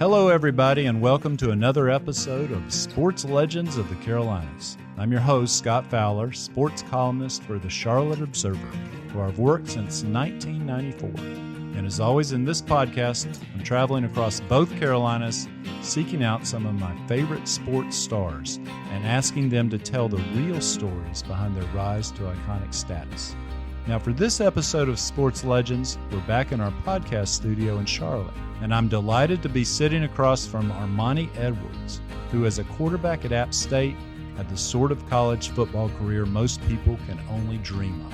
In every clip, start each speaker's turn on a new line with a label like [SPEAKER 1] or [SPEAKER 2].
[SPEAKER 1] Hello, everybody, and welcome to another episode of Sports Legends of the Carolinas. I'm your host, Scott Fowler, sports columnist for the Charlotte Observer, where I've worked since 1994. And as always in this podcast, I'm traveling across both Carolinas, seeking out some of my favorite sports stars and asking them to tell the real stories behind their rise to iconic status. Now, for this episode of Sports Legends, we're back in our podcast studio in Charlotte, and I'm delighted to be sitting across from Armanti Edwards, who as a quarterback at App State had the sort of college football career most people can only dream of.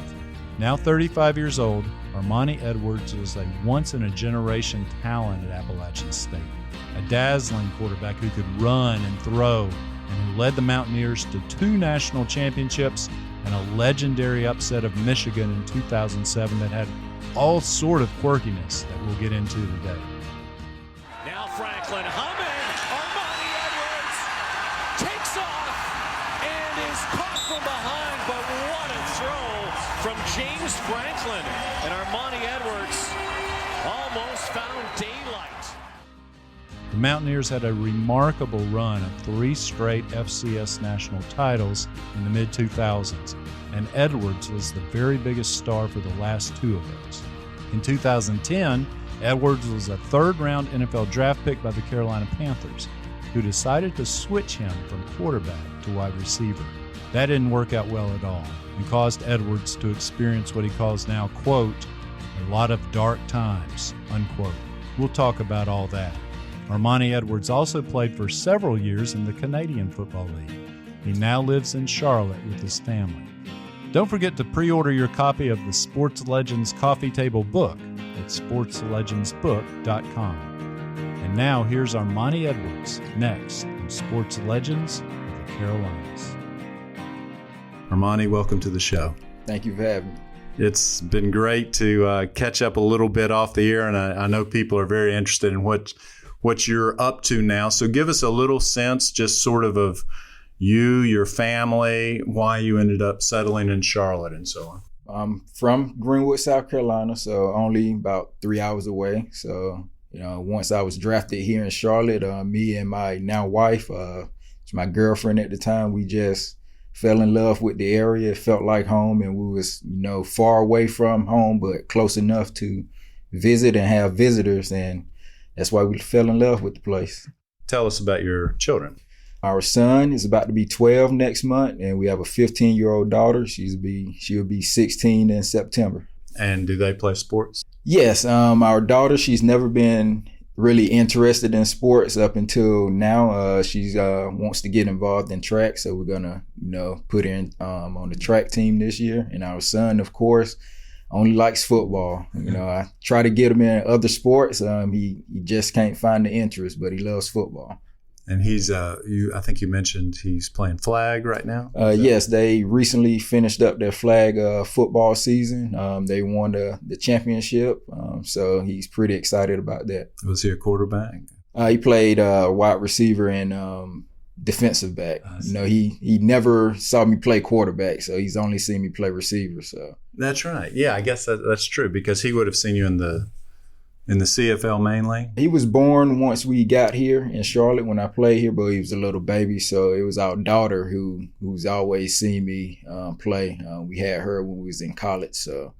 [SPEAKER 1] Now 35 years old, Armanti Edwards was a once-in-a-generation talent at Appalachian State, a dazzling quarterback who could run and throw, and who led the Mountaineers to 2 national championships and a legendary upset of Michigan in 2007 that had all sort of quirkiness that we'll get into today.
[SPEAKER 2] Now Franklin humming, Armanti Edwards takes off and is caught from behind, but what a throw from James Franklin, and Armanti Edwards almost found daylight.
[SPEAKER 1] The Mountaineers had a remarkable run of 3 straight FCS National titles in the mid-2000s, and Edwards was the very biggest star for the last 2 of those. In 2010, Edwards was a third-round NFL draft pick by the Carolina Panthers, who decided to switch him from quarterback to wide receiver. That didn't work out well at all and caused Edwards to experience what he calls now, quote, a lot of dark times, unquote. We'll talk about all that. Armanti Edwards also played for several years in the Canadian Football League. He now lives in Charlotte with his family. Don't forget to pre-order your copy of the Sports Legends Coffee Table book at sportslegendsbook.com. And now here's Armanti Edwards next on Sports Legends of the Carolinas. Armanti, welcome to the show.
[SPEAKER 3] Thank you for having me.
[SPEAKER 1] It's been great to catch up a little bit off the air, and I know people are very interested in what you're up to now. So give us a little sense just sort of you, your family, why you ended up settling in Charlotte and so on.
[SPEAKER 3] I'm from Greenwood, South Carolina, so only about 3 hours away. So, once I was drafted here in Charlotte, me and my now wife, my girlfriend at the time, we just fell in love with the area. It felt like home, and we was, far away from home, but close enough to visit and have visitors, and that's why we fell in love with the place.
[SPEAKER 1] Tell us about your children.
[SPEAKER 3] Our son is about to be 12 next month, and we have a 15-year-old daughter. She'll be 16 in September.
[SPEAKER 1] And do they play sports?
[SPEAKER 3] Yes. Our daughter, she's never been really interested in sports up until now. She wants to get involved in track, so we're gonna, put her in on the track team this year. And our son, of course, only likes football. I try to get him in other sports. He just can't find the interest, but he loves football.
[SPEAKER 1] And he's, I think you mentioned he's playing flag right now?
[SPEAKER 3] Yes, they recently finished up their flag football season. They won the championship, so he's pretty excited about that.
[SPEAKER 1] Was he a quarterback?
[SPEAKER 3] He played wide receiver and defensive back. He never saw me play quarterback, so he's only seen me play receiver. So
[SPEAKER 1] that's right. Yeah, I guess that's true because he would have seen you in the CFL mainly.
[SPEAKER 3] He was born once we got here in Charlotte when I played here, but he was a little baby, so it was our daughter who's always seen me play. We had her when we was in college. So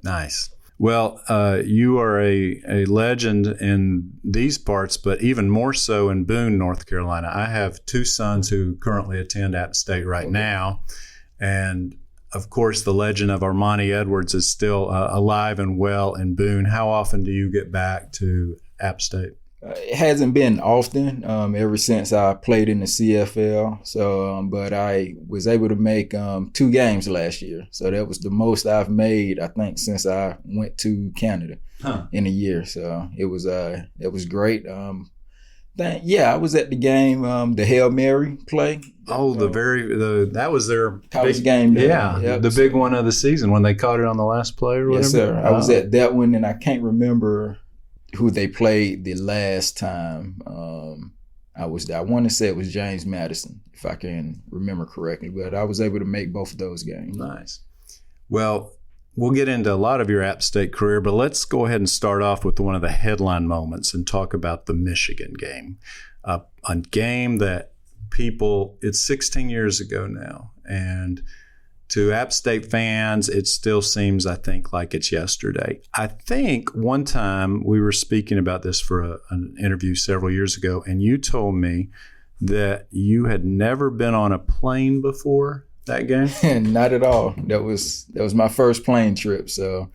[SPEAKER 1] nice. Well, you are a legend in these parts, but even more so in Boone, North Carolina. I have 2 sons who currently attend App State right now, and of course, the legend of Armanti Edwards is still alive and well in Boone. How often do you get back to App State?
[SPEAKER 3] It hasn't been often ever since I played in the CFL. So, but I was able to make 2 games last year. So that was the most I've made, I think, since I went to Canada in a year. So it was great. I was at the game, the Hail Mary play.
[SPEAKER 1] Oh, that was their
[SPEAKER 3] college game.
[SPEAKER 1] Yeah, yep. The big one of the season when they caught it on the last play or whatever.
[SPEAKER 3] Yes, sir. I was at that one, and I can't remember who they played the last time. I want to say it was James Madison, if I can remember correctly, but I was able to make both of those games.
[SPEAKER 1] Nice. Well, we'll get into a lot of your App State career, but let's go ahead and start off with one of the headline moments and talk about the Michigan game. A game that it's 16 years ago now, and to App State fans, it still seems, I think, like it's yesterday. I think one time we were speaking about this for an interview several years ago, and you told me that you had never been on a plane before that game.
[SPEAKER 3] Not at all. That was my first plane trip, so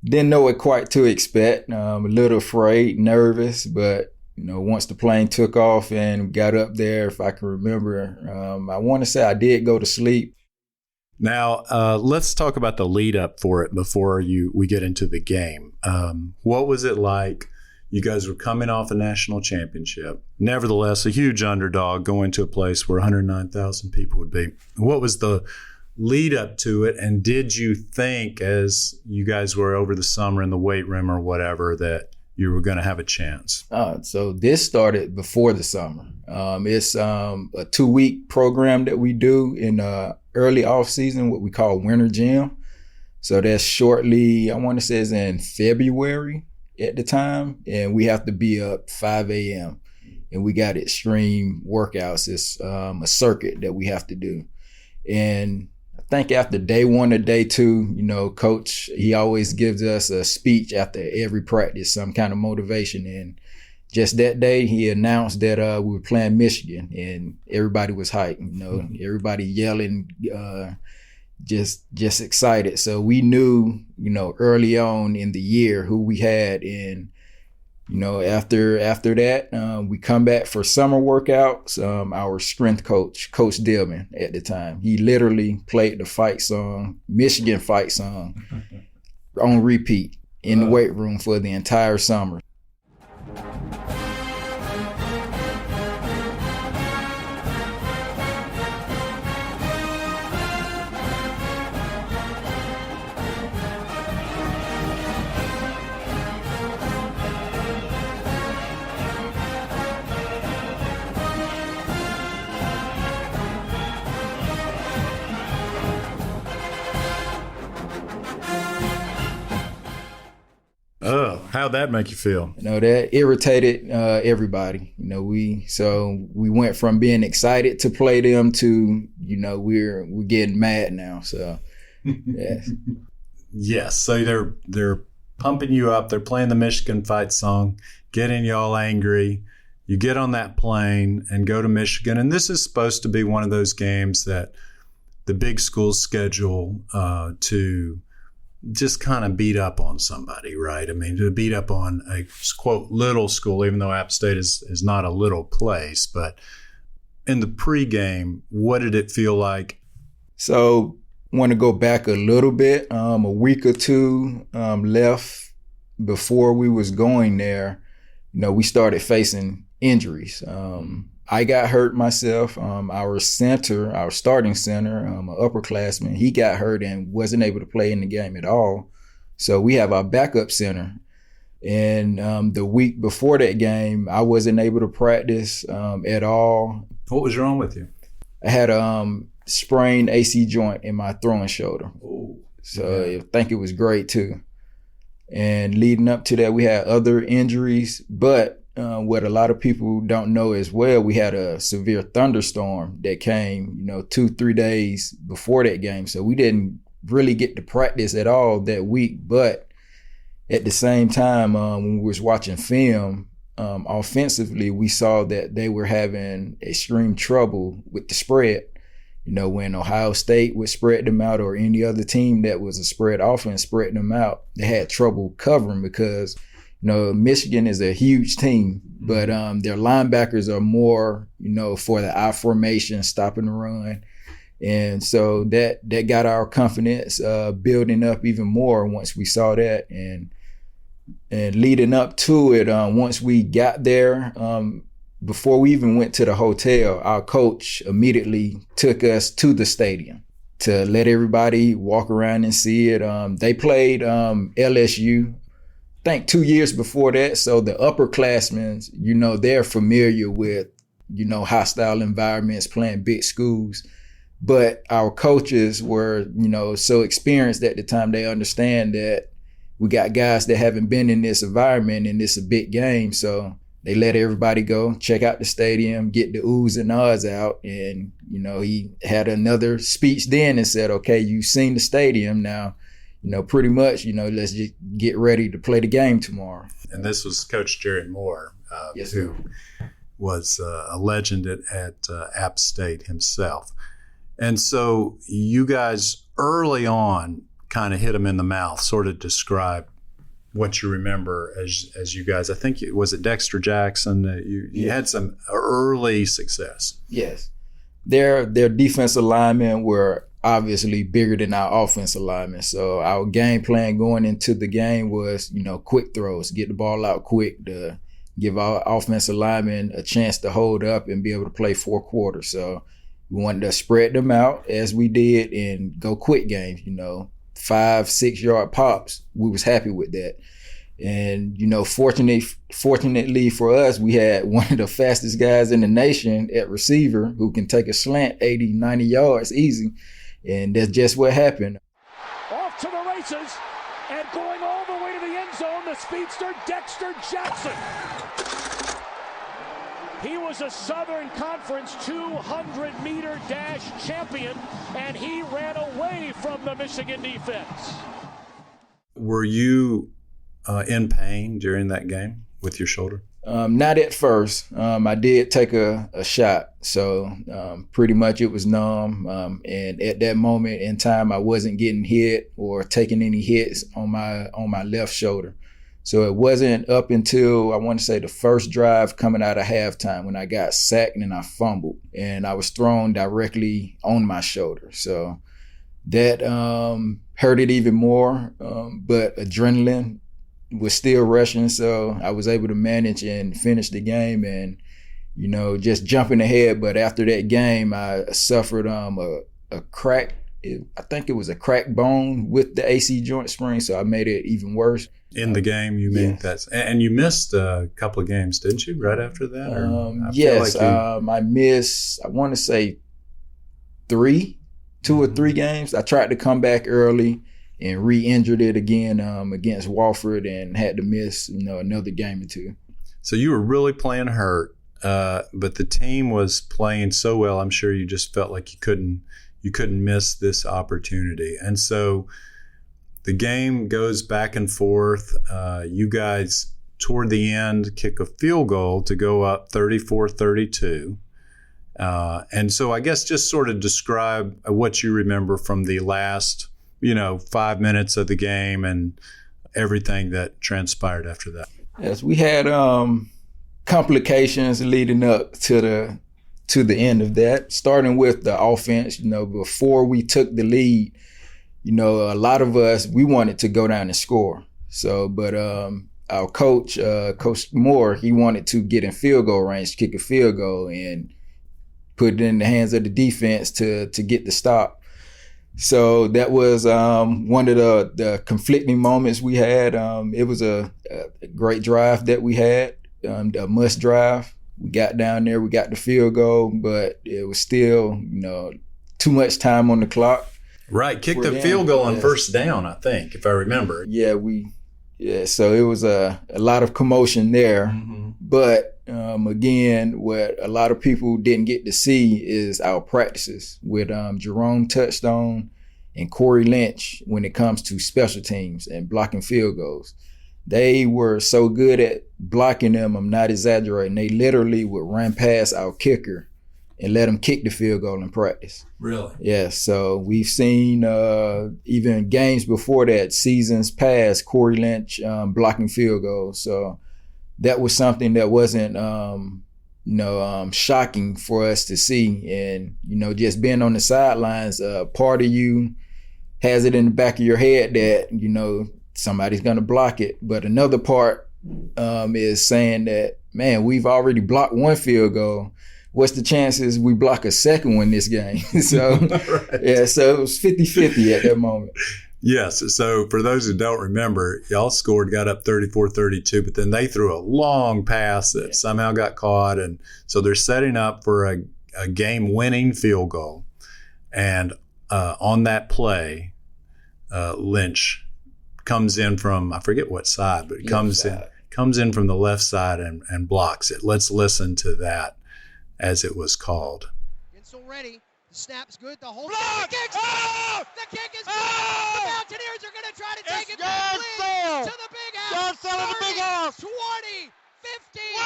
[SPEAKER 3] didn't know what quite to expect. A little afraid, nervous, but once the plane took off and got up there, if I can remember, I want to say I did go to sleep.
[SPEAKER 1] Now, let's talk about the lead up for it before we get into the game. What was it like? You guys were coming off a national championship. Nevertheless, a huge underdog going to a place where 109,000 people would be. What was the lead up to it? And did you think, as you guys were over the summer in the weight room or whatever, that you were going to have a chance?
[SPEAKER 3] So this started before the summer. It's a 2-week program that we do in early off season, what we call winter gym. So that's shortly, I want to say it's in February at the time. And we have to be up 5 a.m. And we got extreme workouts. It's a circuit that we have to do. And I think after day 1 to day 2, coach, he always gives us a speech after every practice, some kind of motivation. And just that day, he announced that we were playing Michigan, and everybody was hyped. Everybody yelling, just excited. So we knew, early on in the year who we had, and after that, we come back for summer workouts. Our strength coach, Coach Dillman at the time, he literally played the fight song, Michigan fight song, on repeat in the weight room for the entire summer.
[SPEAKER 1] Oh, how'd that make you feel?
[SPEAKER 3] That irritated everybody. We went from being excited to play them to, we're getting mad now. So, yes.
[SPEAKER 1] Yes. So they're pumping you up. They're playing the Michigan fight song, getting you all angry. You get on that plane and go to Michigan. And this is supposed to be one of those games that the big schools schedule to just kind of beat up on somebody, right? I mean, to beat up on a, quote, little school, even though App State is not a little place. But in the pregame, what did it feel like?
[SPEAKER 3] So I want to go back a little bit. A week or two left before we was going there, we started facing injuries. I got hurt myself. Our starting center, an upperclassman, he got hurt and wasn't able to play in the game at all. So we have our backup center. And the week before that game, I wasn't able to practice at all.
[SPEAKER 1] What was wrong with you?
[SPEAKER 3] I had a sprained AC joint in my throwing shoulder.
[SPEAKER 1] Oh,
[SPEAKER 3] so yeah. I think it was grade 2. And leading up to that, we had other injuries, but what a lot of people don't know as well, we had a severe thunderstorm that came, 2-3 days before that game. So we didn't really get to practice at all that week. But at the same time, when we was watching film, offensively, we saw that they were having extreme trouble with the spread. When Ohio State would spread them out, or any other team that was a spread offense spreading them out, they had trouble covering because Michigan is a huge team, but their linebackers are more, for the I formation, stopping the run. And so that got our confidence building up even more once we saw that. And leading up to it, once we got there, before we even went to the hotel, our coach immediately took us to the stadium to let everybody walk around and see it. They played LSU, I think 2 years before that. So the upperclassmen, they're familiar with, hostile environments, playing big schools. But our coaches were, so experienced at the time, they understand that we got guys that haven't been in this environment and it's a big game. So they let everybody go, check out the stadium, get the oohs and ahs out. And, he had another speech then and said, okay, you've seen the stadium now, pretty much, let's just get ready to play the game tomorrow.
[SPEAKER 1] And this was Coach Jerry Moore,
[SPEAKER 3] Yes,
[SPEAKER 1] who was a legend at App State himself. And so you guys early on kind of hit him in the mouth, sort of describe what you remember as you guys. I think was it Dexter Jackson? You had some early success.
[SPEAKER 3] Yes. Their defensive linemen were obviously bigger than our offensive linemen. So our game plan going into the game was, quick throws, get the ball out quick to give our offensive linemen a chance to hold up and be able to play 4 quarters. So we wanted to spread them out as we did and go quick games, 5-6 yard pops. We was happy with that. And, fortunately for us, we had one of the fastest guys in the nation at receiver who can take a slant 80, 90 yards easy. And that's just what happened.
[SPEAKER 2] Off to the races and going all the way to the end zone, the speedster Dexter Jackson. He was a Southern Conference 200-meter dash champion, and he ran away from the Michigan defense.
[SPEAKER 1] Were you in pain during that game with your shoulder?
[SPEAKER 3] Not at first. I did take a shot, so pretty much it was numb. And at that moment in time, I wasn't getting hit or taking any hits on my left shoulder. So it wasn't up until, I want to say, the first drive coming out of halftime when I got sacked and I fumbled. And I was thrown directly on my shoulder. So that hurt it even more. But adrenaline was still rushing. So I was able to manage and finish the game and, just jumping ahead. But after that game, I suffered a crack. I think it was a cracked bone with the AC joint spring. So I made it even worse.
[SPEAKER 1] In the game, you mean?
[SPEAKER 3] Yes.
[SPEAKER 1] And you missed a couple of games, didn't you, right after that?
[SPEAKER 3] Yes, I missed, I want to say 2 or 3 games. I tried to come back early and re-injured it again against Wofford and had to miss, another game or 2.
[SPEAKER 1] So you were really playing hurt, but the team was playing so well, I'm sure you just felt like you couldn't miss this opportunity. And so the game goes back and forth. You guys, toward the end, kick a field goal to go up 34-32. And so I guess just sort of describe what you remember from the last, 5 minutes of the game and everything that transpired after that.
[SPEAKER 3] Yes, we had complications leading up to the end of that, starting with the offense. Before we took the lead, a lot of us, we wanted to go down and score. So, but our coach, Coach Moore, he wanted to get in field goal range, kick a field goal and put it in the hands of the defense to get the stop. So that was one of the conflicting moments we had. It was a great drive that we had, a must drive. We got down there, we got the field goal, but it was still, too much time on the clock.
[SPEAKER 1] Right, kicked the field goal on first down, I think, if I remember.
[SPEAKER 3] So it was a lot of commotion there.
[SPEAKER 1] Mm-hmm.
[SPEAKER 3] But again, what a lot of people didn't get to see is our practices with Jerome Touchstone and Corey Lynch when it comes to special teams and blocking field goals. They were so good at blocking them, I'm not exaggerating. They literally would run past our kicker and let him kick the field goal in practice.
[SPEAKER 1] Really?
[SPEAKER 3] Yeah, so we've seen even games before that, seasons past, Corey Lynch blocking field goals. So that was something that wasn't, shocking for us to see. And, just being on the sidelines, part of you has it in the back of your head that, somebody's going to block it. But another part is saying that, man, we've already blocked one field goal. What's the chances we block a second one this game? So, right. So it was 50-50 at that moment.
[SPEAKER 1] Yes. So for those who don't remember, y'all scored, got up 34-32, but then they threw a long pass that somehow got caught. And so they're setting up for a game-winning field goal. And on that play, Lynch comes in from, I forget what side, but comes in from the left side and blocks it. Let's listen to that as it was called.
[SPEAKER 4] Gensel ready. The snap's good. The whole block. The kick's good. The kick is good. The Mountaineers are going to try to take it back. To the big house. 30, 20, 15, 10.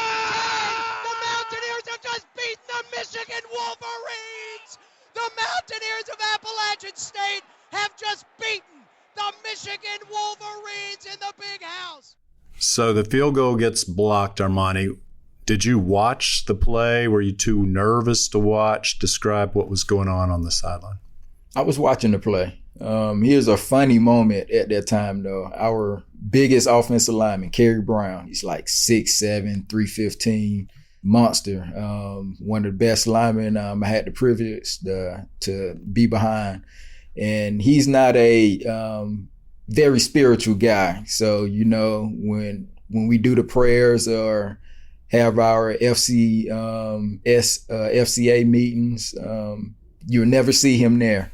[SPEAKER 4] The Mountaineers have just beaten the Michigan Wolverines. The Mountaineers of Appalachian State have just beaten the Michigan Wolverines in the big house.
[SPEAKER 1] So the field goal gets blocked, Armanti. Did you watch the play? Were you too nervous to watch? Describe what was going on the sideline.
[SPEAKER 3] I was watching the play. Here's a funny moment at that time, though. Our biggest offensive lineman, Kerry Brown, he's like 6'7", 315, monster. One of the best linemen I had the privilege to be behind. And he's not a very spiritual guy. So, when we do the prayers or have our FCA meetings, you'll never see him there.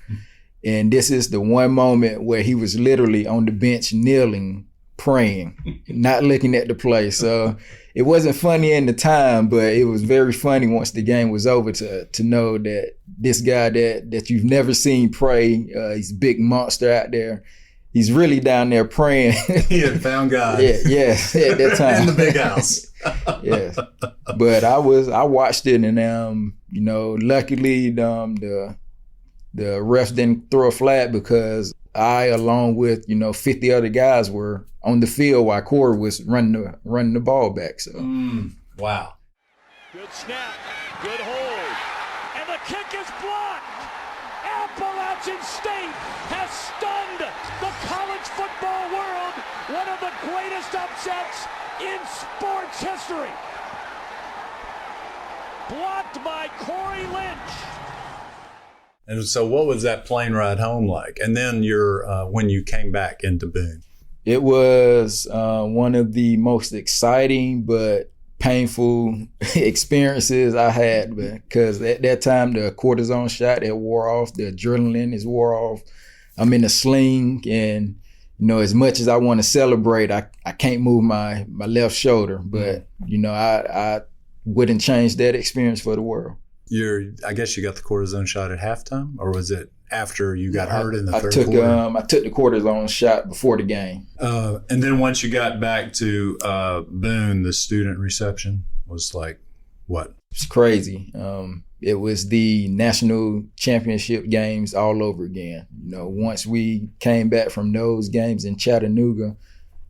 [SPEAKER 3] And this is the one moment where he was literally on the bench kneeling, praying, not looking at the play. So it wasn't funny in the time, but it was very funny once the game was over to know that this guy that you've never seen pray, he's a big monster out there. He's really down there praying.
[SPEAKER 1] He had found God.
[SPEAKER 3] Yeah, at that time.
[SPEAKER 1] In the big house.
[SPEAKER 3] Yes. But I watched it, and luckily the refs didn't throw a flag because I, along with 50 other guys, were on the field while Corey was running the ball back. So
[SPEAKER 1] wow.
[SPEAKER 2] Good snap, good hold, and the kick is blocked. Appalachian State has stunned the college football world. One of the greatest upsets in sports history. Blocked by Corey Lynch.
[SPEAKER 1] And so what was that plane ride home like? And then when you came back into Boone?
[SPEAKER 3] It was one of the most exciting but painful experiences I had, because at that time the cortisone shot had wore off, the adrenaline is wore off. I'm in a sling, and as much as I want to celebrate, I can't move my left shoulder. But I wouldn't change that experience for the world.
[SPEAKER 1] I guess you got the cortisone shot at halftime, or was it after you got hurt in the third quarter?
[SPEAKER 3] I took the cortisone shot before the game.
[SPEAKER 1] And then once you got back to Boone, the student reception was like what?
[SPEAKER 3] It's crazy. It was the national championship games all over again. Once we came back from those games in Chattanooga,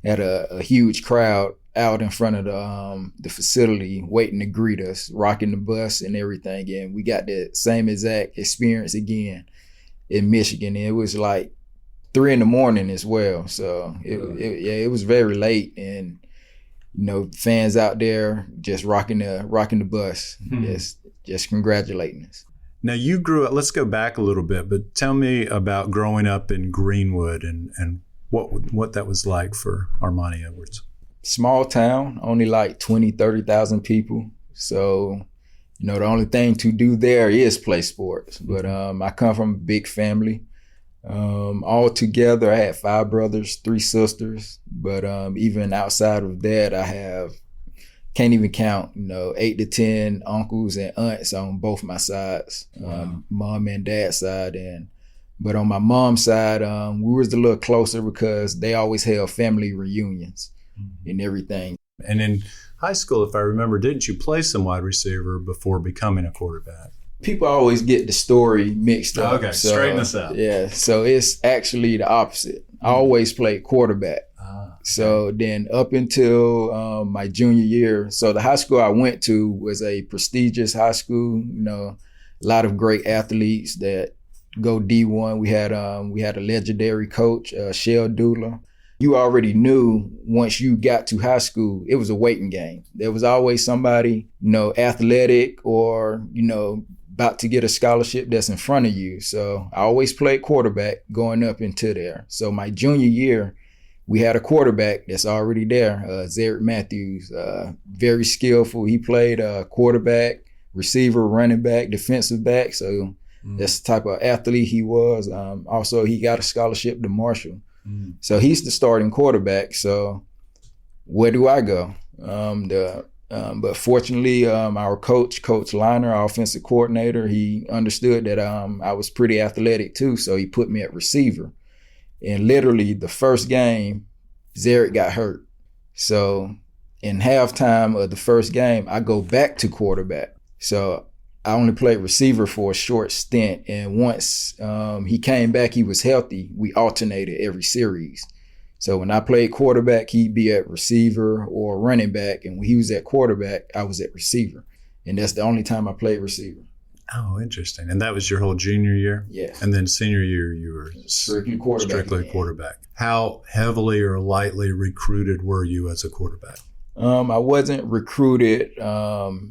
[SPEAKER 3] had a huge crowd out in front of the facility waiting to greet us, rocking the bus and everything. And we got that same exact experience again in Michigan. And it was like 3 a.m. as well. So it was very late, and fans out there just rocking the bus, just congratulating us.
[SPEAKER 1] Now you grew up. Let's go back a little bit, but tell me about growing up in Greenwood and what that was like for Armanti Edwards.
[SPEAKER 3] Small town, only like 20, 30,000 people. So, the only thing to do there is play sports. But I come from a big family. All together, I had 5 brothers, 3 sisters. But even outside of that, I can't even count, 8 to 10 uncles and aunts on both my sides, mom and dad side. But on my mom's side, we was a little closer because they always held family reunions and everything.
[SPEAKER 1] And in high school, if I remember, didn't you play some wide receiver before becoming a quarterback?
[SPEAKER 3] People always get the story mixed up.
[SPEAKER 1] Okay, so, straighten us out.
[SPEAKER 3] Yeah, so it's actually the opposite. I always played quarterback. So then up until my junior year, so the high school I went to was a prestigious high school, a lot of great athletes that go D1. We had a legendary coach, Shell Dula. You already knew once you got to high school, it was a waiting game. There was always somebody, athletic or, about to get a scholarship that's in front of you. So I always played quarterback going up into there. So my junior year, we had a quarterback that's already there, Zerick Matthews, very skillful. He played quarterback, receiver, running back, defensive back. So That's the type of athlete he was. Also, he got a scholarship to Marshall. So he's the starting quarterback. So where do I go? But fortunately, our Coach Liner, our offensive coordinator, he understood that I was pretty athletic too. So he put me at receiver. And literally the first game, Zarek got hurt. So in halftime of the first game, I go back to quarterback. So I only played receiver for a short stint. And once he came back, he was healthy. We alternated every series. So when I played quarterback, he'd be at receiver or running back. And when he was at quarterback, I was at receiver. And that's the only time I played receiver.
[SPEAKER 1] Oh, interesting. And that was your whole junior year?
[SPEAKER 3] Yes.
[SPEAKER 1] And then senior year, you were
[SPEAKER 3] strictly quarterback.
[SPEAKER 1] How heavily or lightly recruited were you as a quarterback?
[SPEAKER 3] I wasn't recruited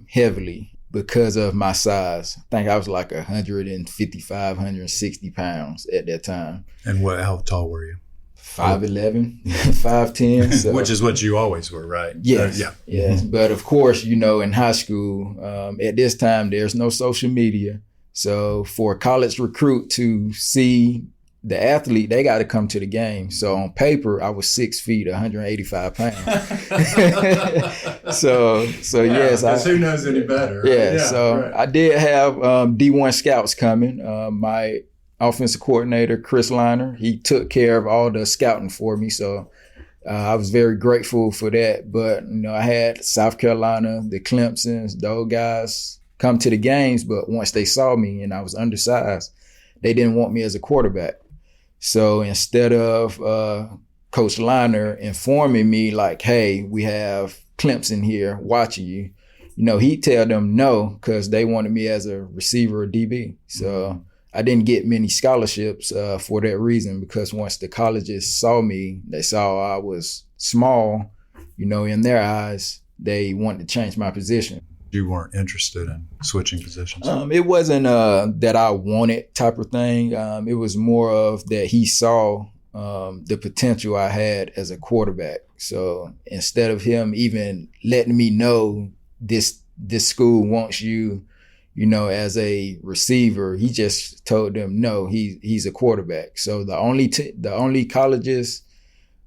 [SPEAKER 3] heavily because of my size. I think I was like 155, 160 pounds at that time.
[SPEAKER 1] And how tall were you?
[SPEAKER 3] 5'11", 5'10". So.
[SPEAKER 1] Which is what you always were, right?
[SPEAKER 3] Yes.
[SPEAKER 1] Yeah.
[SPEAKER 3] Yes. But of course, in high school, at this time, there's no social media. So for a college recruit to see the athlete, they got to come to the game. So on paper, I was 6 feet, 185 pounds. so yes.
[SPEAKER 1] Who knows any better? Right?
[SPEAKER 3] Yeah. So right. I did have D1 scouts coming. My offensive coordinator, Chris Liner, he took care of all the scouting for me. So I was very grateful for that. But, I had South Carolina, the Clemsons, those guys come to the games. But once they saw me and I was undersized, they didn't want me as a quarterback. So instead of Coach Liner informing me like, hey, we have Clemson here watching you, he'd tell them no because they wanted me as a receiver or DB. So I didn't get many scholarships for that reason because once the colleges saw me, they saw I was small, in their eyes, they wanted to change my position.
[SPEAKER 1] You weren't interested in switching positions?
[SPEAKER 3] It wasn't that I wanted type of thing. It was more of that he saw the potential I had as a quarterback. So instead of him even letting me know this school wants you, as a receiver, he just told them no, he's a quarterback. So the only colleges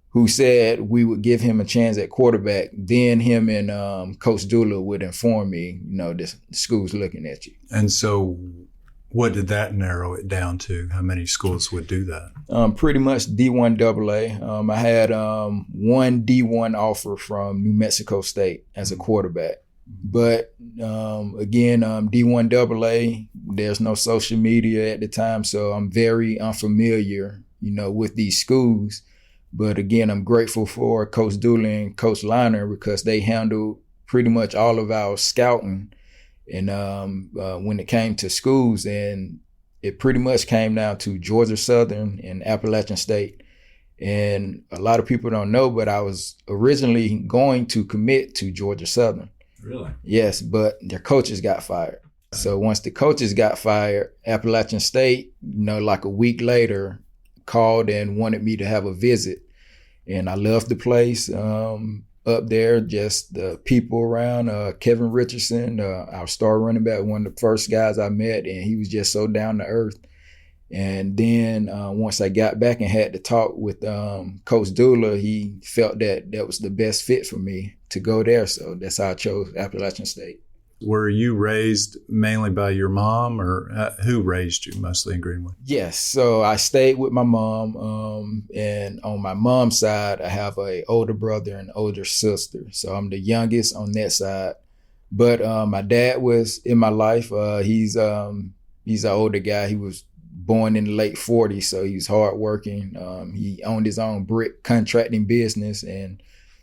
[SPEAKER 3] who said we would give him a chance at quarterback, then him and Coach Dula would inform me, the school's looking at you.
[SPEAKER 1] And so what did that narrow it down to? How many schools would do that?
[SPEAKER 3] Pretty much D1 AA. I had one D1 offer from New Mexico State as a quarterback. But again, D1 AA, there's no social media at the time, so I'm very unfamiliar, with these schools. But again, I'm grateful for Coach Dooley and Coach Liner because they handled pretty much all of our scouting. And when it came to schools, and it pretty much came down to Georgia Southern and Appalachian State. And a lot of people don't know, but I was originally going to commit to Georgia Southern.
[SPEAKER 1] Really?
[SPEAKER 3] Yes, but their coaches got fired. So once the coaches got fired, Appalachian State, like a week later, called and wanted me to have a visit. And I loved the place up there, just the people around. Kevin Richardson, our star running back, one of the first guys I met, and he was just so down to earth. And then once I got back and had to talk with Coach Dula, he felt that was the best fit for me to go there. So that's how I chose Appalachian State.
[SPEAKER 1] Were you raised mainly by your mom, or who raised you mostly in Greenwood?
[SPEAKER 3] Yes. So I stayed with my mom. And on my mom's side, I have an older brother and older sister. So I'm the youngest on that side. But my dad was in my life. He's an older guy. He was born in the late 40s, so he was hardworking. He owned his own brick contracting business. And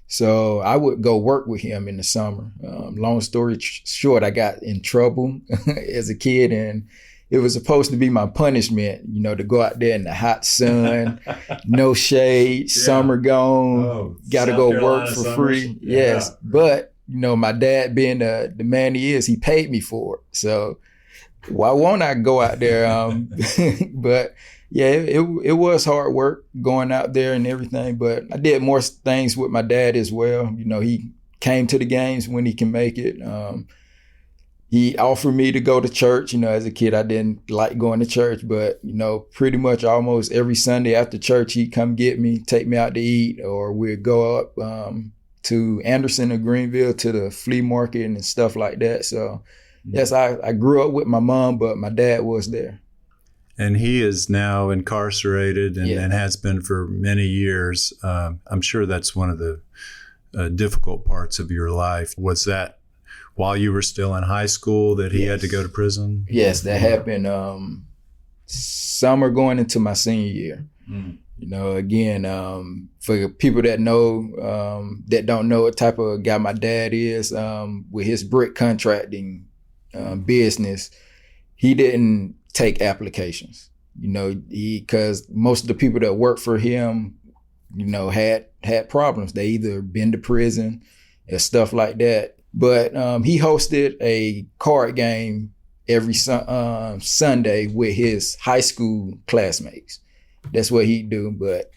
[SPEAKER 3] so I would go work with him in the summer. Long story short, I got in trouble as a kid, and it was supposed to be my punishment, to go out there in the hot sun, no shade, summer gone, got to go work for free. Yes. Yeah. But, my dad being the man he is, he paid me for it. So why won't I go out there? But yeah, it was hard work going out there and everything, but I did more things with my dad as well. He came to the games when he can make it. he offered me to go to church. As a kid, I didn't like going to church, but, pretty much almost every Sunday after church, he'd come get me, take me out to eat, or we'd go up to Anderson or Greenville to the flea market and stuff like that. So, yes, I grew up with my mom, but my dad was there.
[SPEAKER 1] And he is now incarcerated and has been for many years. I'm sure that's one of the difficult parts of your life. Was that while you were still in high school that he had to go to prison?
[SPEAKER 3] Yes, that happened summer going into my senior year. Again, for people that know, that don't know what type of guy my dad is, with his brick contracting business, he didn't take applications, because most of the people that worked for him, had problems. They either been to prison or stuff like that. But he hosted a card game every Sunday with his high school classmates. That's what he'd do. But,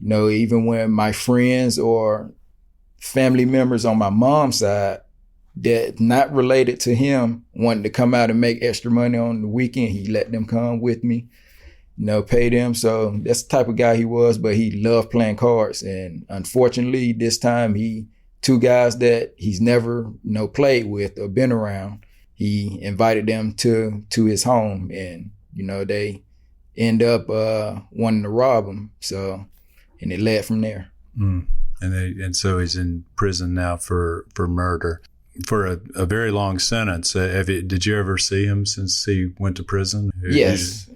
[SPEAKER 3] even when my friends or family members on my mom's side that not related to him wanted to come out and make extra money on the weekend, he let them come with me, pay them. So that's the type of guy he was, but he loved playing cards. And unfortunately, this time two guys that he's never, played with or been around, he invited them to his home, and, they end up wanting to rob him. So, and it led from there.
[SPEAKER 1] And so he's in prison now for murder. For a very long sentence. Did you ever see him since he went to prison?
[SPEAKER 3] Yes.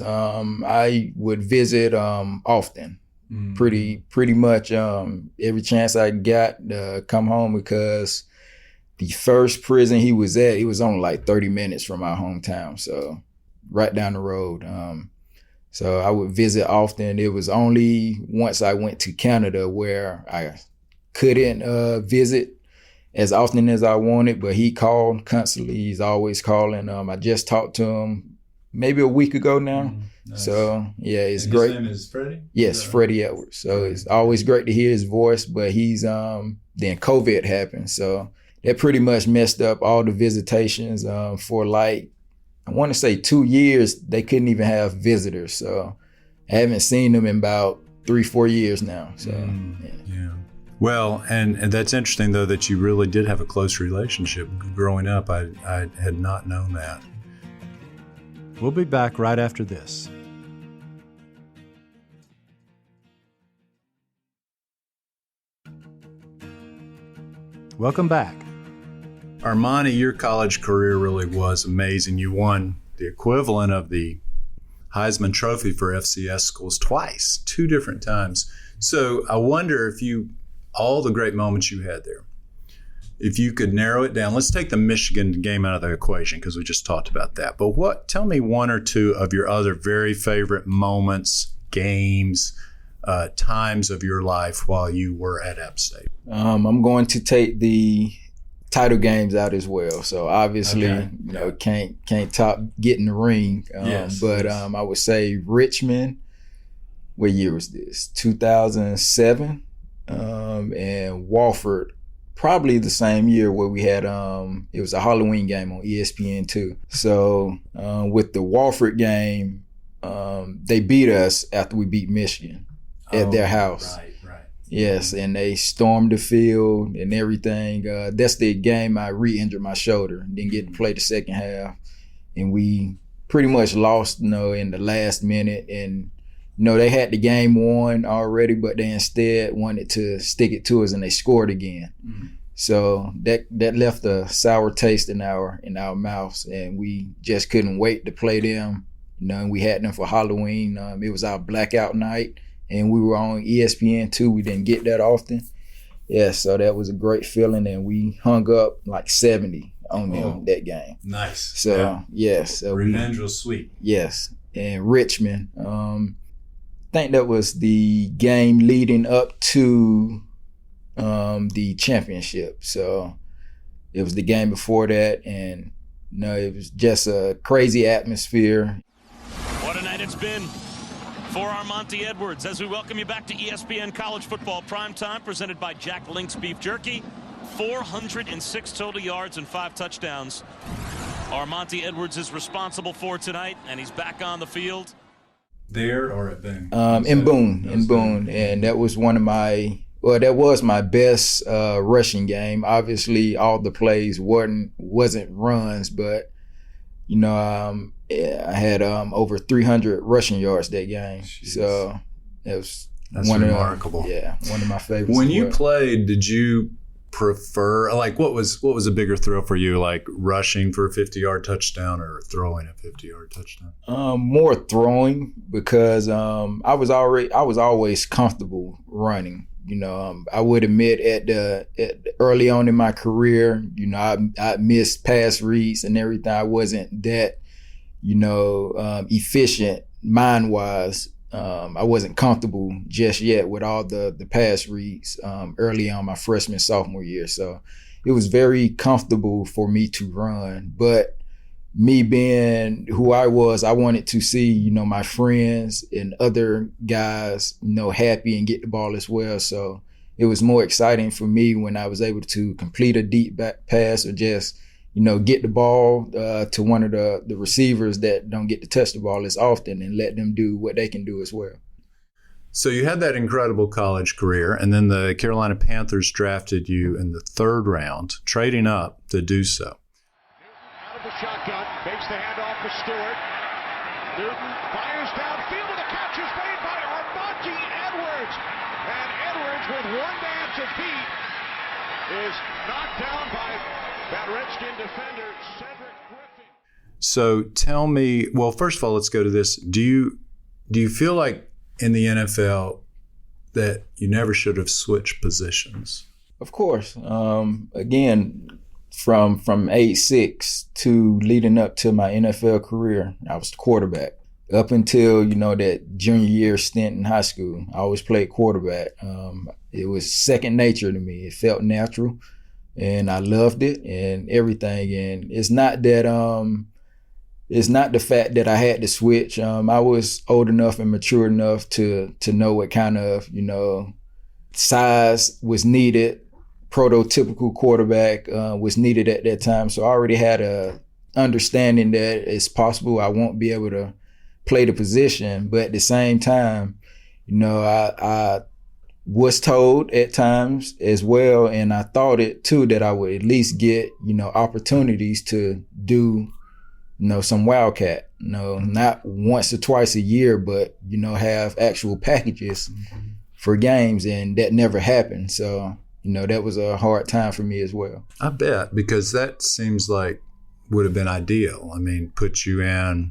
[SPEAKER 3] I would visit often. Pretty much every chance I got to come home, because the first prison he was at, it was only like 30 minutes from my hometown, so right down the road. So I would visit often. It was only once I went to Canada where I couldn't visit as often as I wanted, but he called constantly. He's always calling. I just talked to him maybe a week ago now. Nice. So, yeah, it's great. His name is Freddie? Yes, Freddie Edwards. So it's always great to hear his voice, but he's, then COVID happened. So that pretty much messed up all the visitations for I want to say 2 years, they couldn't even have visitors. So I haven't seen them in about 3-4 years now. So,
[SPEAKER 1] yeah. Well, and that's interesting, though, that you really did have a close relationship growing up. I had not known that.
[SPEAKER 5] We'll be back right after this. Welcome back.
[SPEAKER 1] Armanti, your college career really was amazing. You won the equivalent of the Heisman Trophy for FCS schools twice, 2 different times. So I wonder if all the great moments you had there, if you could narrow it down. Let's take the Michigan game out of the equation because we just talked about that. But tell me 1 or 2 of your other very favorite moments, games, times of your life while you were at App State.
[SPEAKER 3] I'm going to take the title games out as well. So obviously, can't top getting the ring. But I would say Richmond. What year was this? 2007. And Wofford, probably the same year where we had it was a Halloween game on ESPN2. So with the Wofford game, they beat us after we beat Michigan at their house.
[SPEAKER 1] Right.
[SPEAKER 3] Yes, and they stormed the field and everything. That's the game I re-injured my shoulder. Didn't get to play the second half, and we pretty much lost, in the last minute. And they had the game won already, but they instead wanted to stick it to us, and they scored again. So that left a sour taste in our mouths, and we just couldn't wait to play them. And we had them for Halloween. It was our blackout night, and we were on ESPN2. We didn't get that often. Yeah, so that was a great feeling, and we hung up like 70 on them that game.
[SPEAKER 1] Nice.
[SPEAKER 3] So, yes. So
[SPEAKER 1] revenge was sweet.
[SPEAKER 3] Yes. And Richmond, I think that was the game leading up to the championship. So it was the game before that, and it was just a crazy atmosphere.
[SPEAKER 2] What a night it's been for Armanti Edwards as we welcome you back to ESPN College Football Primetime, presented by Jack Link's Beef Jerky. 406 total yards and 5 touchdowns. Armanti Edwards is responsible for tonight, and he's back on the field.
[SPEAKER 1] There or at Boone?
[SPEAKER 3] In Boone. And that was that was my best rushing game. Obviously, all the plays wasn't runs, but, I had over 300 rushing yards that game. Jeez. So that's
[SPEAKER 1] remarkable.
[SPEAKER 3] One of my favorites.
[SPEAKER 1] When you played, did you prefer, what was a bigger thrill for you, like rushing for a 50-yard touchdown or throwing a 50-yard touchdown?
[SPEAKER 3] More throwing, because I was always comfortable running. I would admit at early on in my career, I missed pass reads and everything. I wasn't that efficient mind-wise. I wasn't comfortable just yet with all the pass reads early on my freshman, sophomore year. So it was very comfortable for me to run. But me being who I was, I wanted to see, my friends and other guys, happy and get the ball as well. So it was more exciting for me when I was able to complete a deep back pass or just, get the ball to one of the receivers that don't get to touch the ball as often and let them do what they can do as well.
[SPEAKER 1] So you had that incredible college career, and then the Carolina Panthers drafted you in the 3rd round, trading up to do so.
[SPEAKER 6] Out of the shotgun, makes the handoff to Stewart. Newton fires downfield, and the catch is made by Armanti Edwards. And Edwards, with one dance of feet, is knocked down by that Redskin defender, Cedric Griffin.
[SPEAKER 1] So tell me, well, first of all, let's go to this. Do you feel like in the NFL that you never should have switched positions?
[SPEAKER 3] Of course. Again, from age 6 to leading up to my NFL career, I was the quarterback. Up until, that junior year stint in high school, I always played quarterback. It was second nature to me. It felt natural, and I loved it and everything. And it's not that it's not the fact that I had to switch. I was old enough and mature enough to know what kind of, size was needed. Prototypical quarterback was needed at that time. So I already had a understanding that it's possible I won't be able to play the position. But at the same time, I was told at times as well, and I thought it too, that I would at least get, opportunities to do, some Wildcat, not once or twice a year, but, have actual packages for games, and that never happened. So, that was a hard time for me as well.
[SPEAKER 1] I bet, because that seems like would have been ideal. I mean, put you in,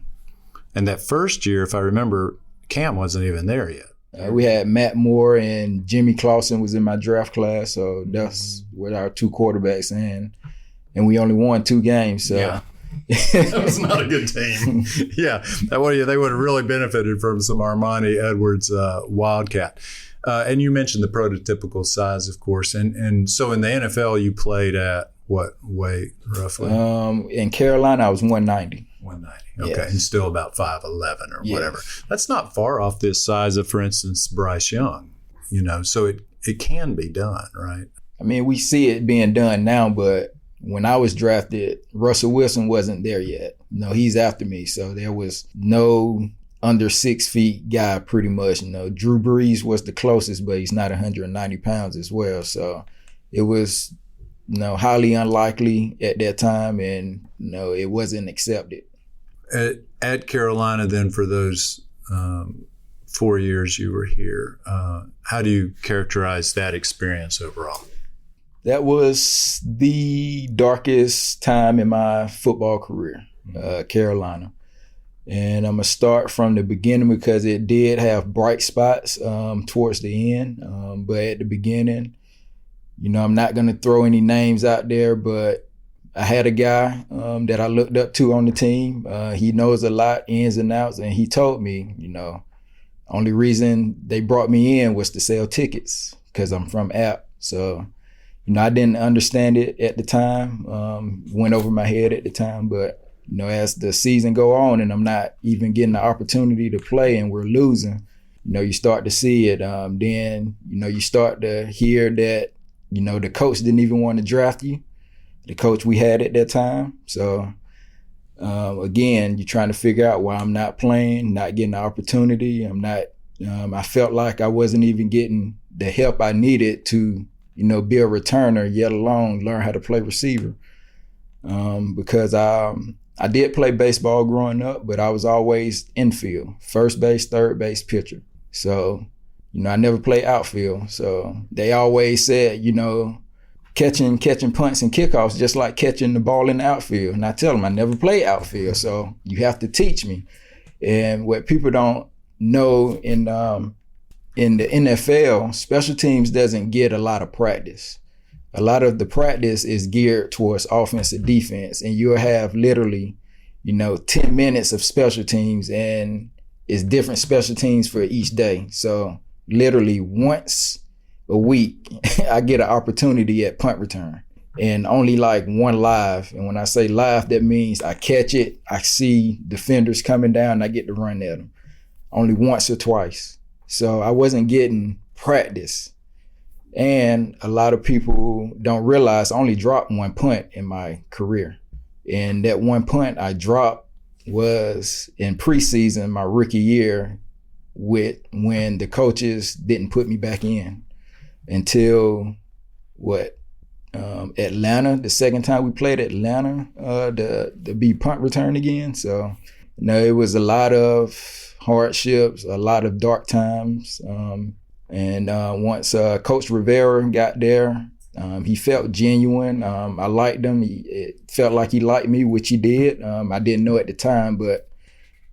[SPEAKER 1] and that first year, if I remember, Cam wasn't even there yet.
[SPEAKER 3] We had Matt Moore and Jimmy Clausen was in my draft class, so that's what our 2 quarterbacks in, and we only won 2 games. So.
[SPEAKER 1] Yeah. That was not a good team. Yeah, they would have really benefited from some Armanti Edwards Wildcat. And you mentioned the prototypical size, of course. And so in the NFL, you played at what weight, roughly?
[SPEAKER 3] In Carolina, I was 190.
[SPEAKER 1] 190. Okay,
[SPEAKER 3] yes.
[SPEAKER 1] And still about 5'11" or
[SPEAKER 3] yes.
[SPEAKER 1] whatever. That's not far off this size of, for instance, Bryce Young. So it can be done, right? I
[SPEAKER 3] mean, we see it being done now, but when I was drafted, Russell Wilson wasn't there yet. He's after me. So there was no under 6 feet guy pretty much. Drew Brees was the closest, but he's not 190 pounds as well. So it was, highly unlikely at that time, and, it wasn't accepted.
[SPEAKER 1] At Carolina then, for those 4 years you were here, how do you characterize that experience overall?
[SPEAKER 3] That was the darkest time in my football career, Carolina. And I'm going to start from the beginning because it did have bright spots towards the end. But at the beginning, I'm not going to throw any names out there, but I had a guy that I looked up to on the team. He knows a lot, ins and outs, and he told me, only reason they brought me in was to sell tickets because I'm from App. So, I didn't understand it at the time, went over my head at the time, but as the season go on and I'm not even getting the opportunity to play and we're losing, you start to see it. Then, you start to hear that, the coach didn't even want to draft you, the coach we had at that time. So Again, you're trying to figure out why I'm not playing, not getting the opportunity. I felt like I wasn't even getting the help I needed to, be a returner, yet alone learn how to play receiver. Because I did play baseball growing up, but I was always infield, first base, third base, pitcher. So, I never played outfield. So they always said, catching punts and kickoffs just like catching the ball in the outfield. And I tell them I never played outfield, so you have to teach me. And what people don't know in the NFL, special teams doesn't get a lot of practice. A lot of the practice is geared towards offense and defense, and you'll have literally, 10 minutes of special teams, and it's different special teams for each day. So literally once a week, I get an opportunity at punt return, and only like one live. And when I say live, that means I catch it, I see defenders coming down, and I get to run at them. Only once or twice. So I wasn't getting practice. And a lot of people don't realize I only dropped one punt in my career. And that one punt I dropped was in preseason, my rookie year, when the coaches didn't put me back in until Atlanta, the second time we played Atlanta, to be punt return again. So, it was a lot of hardships, a lot of dark times. And once Coach Rivera got there, he felt genuine. I liked him. It felt like he liked me, which he did. I didn't know at the time, but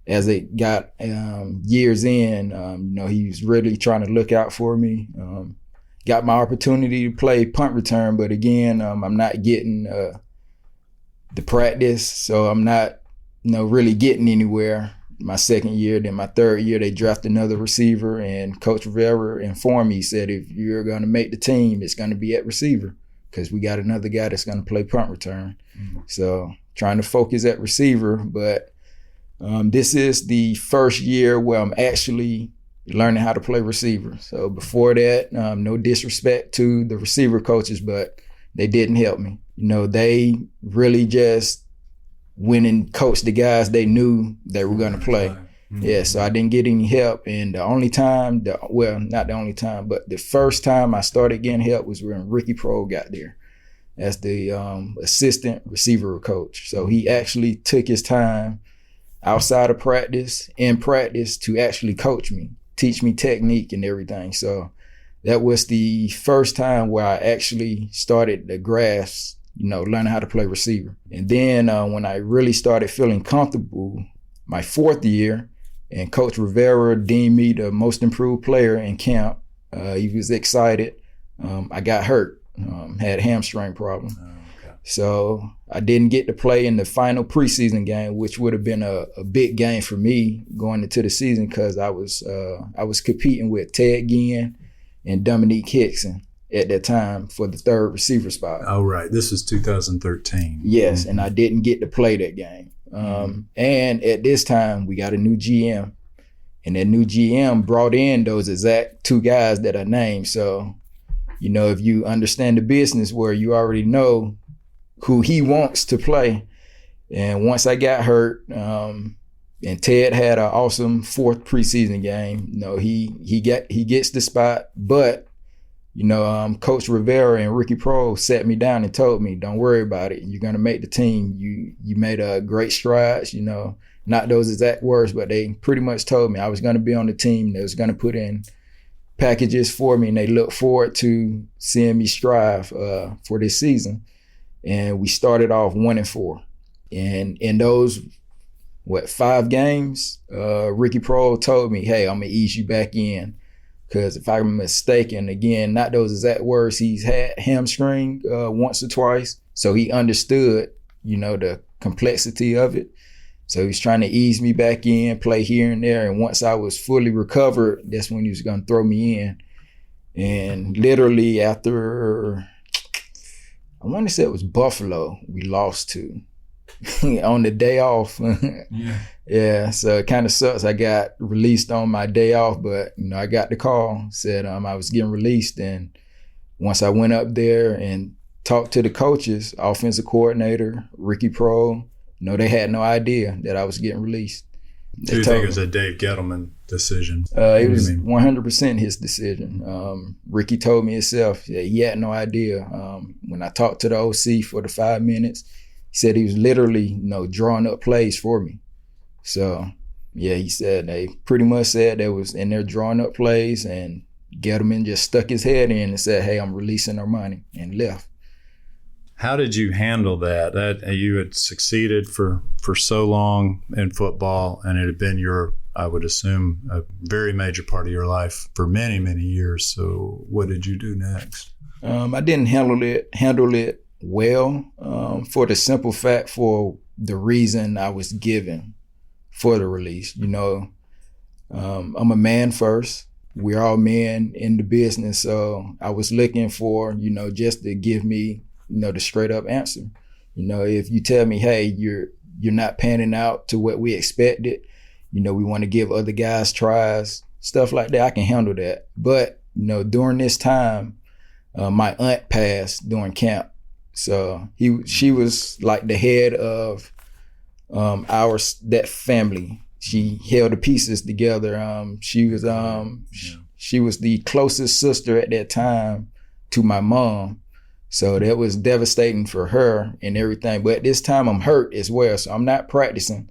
[SPEAKER 3] as it got years in, he was really trying to look out for me. Got my opportunity to play punt return, but again, I'm not getting the practice, so I'm not, really getting anywhere. My second year, then my third year, they drafted another receiver, and Coach Rivera informed me, he said, if you're going to make the team, it's going to be at receiver because we got another guy that's going to play punt return. Mm-hmm. So trying to focus at receiver, but this is the first year where I'm actually learning how to play receiver. So before that, no disrespect to the receiver coaches, but they didn't help me. They really just went and coached the guys they knew they were going to play. Mm-hmm. Yeah, so I didn't get any help. And the only time, not the only time, but the first time I started getting help was when Ricky Prohl got there as the assistant receiver coach. So he actually took his time outside of practice, in practice, to actually coach me, teach me technique and everything. So that was the first time where I actually started to grasp, learning how to play receiver. And then when I really started feeling comfortable, my fourth year, and Coach Rivera deemed me the most improved player in camp. He was excited. I got hurt, had a hamstring problem. Okay. So I didn't get to play in the final preseason game, which would have been a big game for me going into the season because I was competing with Ted Ginn and Dominique Hickson at that time for the third receiver spot.
[SPEAKER 1] Oh, right. This was 2013.
[SPEAKER 3] Yes, and I didn't get to play that game. And at this time, we got a new GM. And that new GM brought in those exact two guys that I named. So, if you understand the business where you already know who he wants to play. And once I got hurt, and Ted had an awesome fourth preseason game, he gets the spot, but Coach Rivera and Ricky Prohl sat me down and told me, don't worry about it. You're going to make the team. You made a great strides, not those exact words, but they pretty much told me I was going to be on the team. They was going to put in packages for me, and they look forward to seeing me strive for this season. And we started off 1-4. And in those, 5 games, Ricky Prohl told me, hey, I'm going to ease you back in. Because if I'm mistaken, again, not those exact words, he's had hamstring once or twice. So he understood, the complexity of it. So he's trying to ease me back in, play here and there. And once I was fully recovered, that's when he was going to throw me in. And literally after, I want to say it was Buffalo, we lost to on the day off. Yeah, so it kind of sucks. I got released on my day off, but I got the call, said I was getting released. And once I went up there and talked to the coaches, offensive coordinator, Ricky Prohl, they had no idea that I was getting released.
[SPEAKER 1] Do you think it was a Dave Gettleman decision?
[SPEAKER 3] It was 100% his decision. Ricky told me himself that he had no idea. When I talked to the OC for the 5 minutes, he said he was literally, drawing up plays for me. So, yeah, he said they pretty much said they was in there drawing up plays, and Gettleman just stuck his head in and said, "Hey, I'm releasing Armanti," and left.
[SPEAKER 1] How did you handle that? That you had succeeded for so long in football, and it had been I would assume, a very major part of your life for many, many years. So what did you do next?
[SPEAKER 3] I didn't handle it well, for the simple fact, for the reason I was given for the release. I'm a man first. We're all men in the business. So I was looking for, just to give me, the straight up answer. If you tell me, hey, you're not panning out to what we expected, we want to give other guys tries, stuff like that, I can handle that. But, during this time, my aunt passed during camp. So she was like the head of that family. She held the pieces together. She was the closest sister at that time to my mom. So that was devastating for her and everything. But this time I'm hurt as well, so I'm not practicing.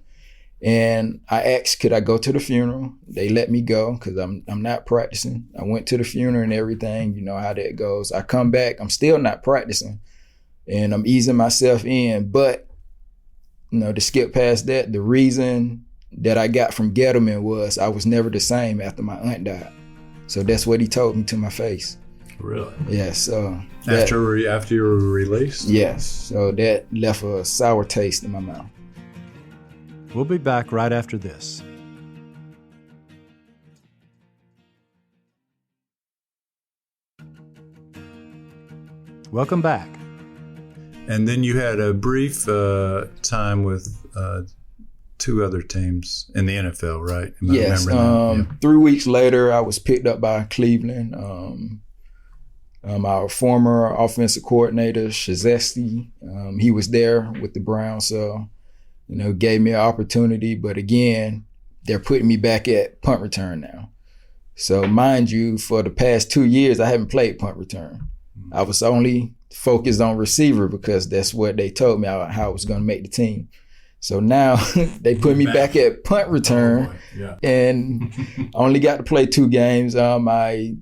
[SPEAKER 3] And I asked, could I go to the funeral? They let me go because I'm not practicing. I went to the funeral and everything. You know how that goes. I come back, I'm still not practicing, and I'm easing myself in. But to skip past that, the reason that I got from Gettleman was I was never the same after my aunt died. So that's what he told me to my face.
[SPEAKER 1] Really?
[SPEAKER 3] Yes.
[SPEAKER 1] After you were released?
[SPEAKER 3] Yes. So that left a sour taste in my mouth.
[SPEAKER 5] We'll be back right after this. Welcome back.
[SPEAKER 1] And then you had a brief time with two other teams in the NFL, right?
[SPEAKER 3] Yes. 3 weeks later, I was picked up by Cleveland. Our former offensive coordinator, Shazesti, he was there with the Browns, so gave me an opportunity. But again, they're putting me back at punt return now. So mind you, for the past 2 years, I haven't played punt return. I was only focused on receiver because that's what they told me how I was going to make the team. So now they put me back at punt return, and only got to play 2 games. I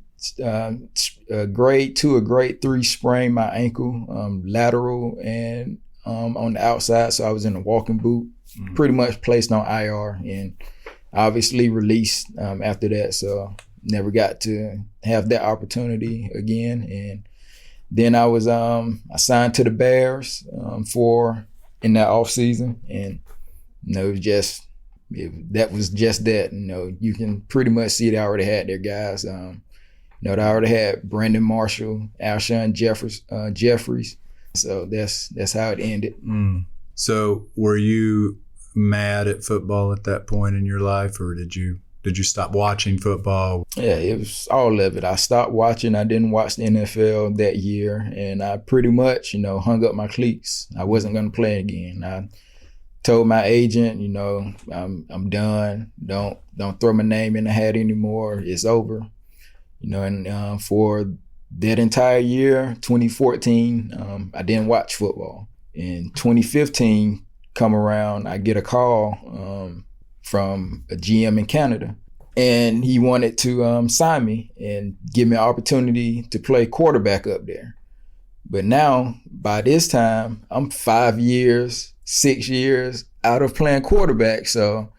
[SPEAKER 3] grade 2 or grade 3 sprained my ankle, lateral and on the outside. So I was in a walking boot, pretty much placed on IR, and obviously released after that. So never got to have that opportunity again. And then I was assigned to the Bears in that off season, and that was just that. You can pretty much see they already had their guys. They already had Brandon Marshall, Alshon Jeffries. So that's how it ended.
[SPEAKER 1] So were you mad at football at that point in your life, or did you stop watching football?
[SPEAKER 3] Yeah, it was all of it. I stopped watching. I didn't watch the NFL that year, and I pretty much, hung up my cleats. I wasn't going to play again. I told my agent, I'm done. Don't throw my name in the hat anymore. It's over. And for that entire year, 2014, I didn't watch football. In 2015, come around, I get a call from a GM in Canada, and he wanted to sign me and give me an opportunity to play quarterback up there. But now, by this time, I'm 5 years, 6 years out of playing quarterback. So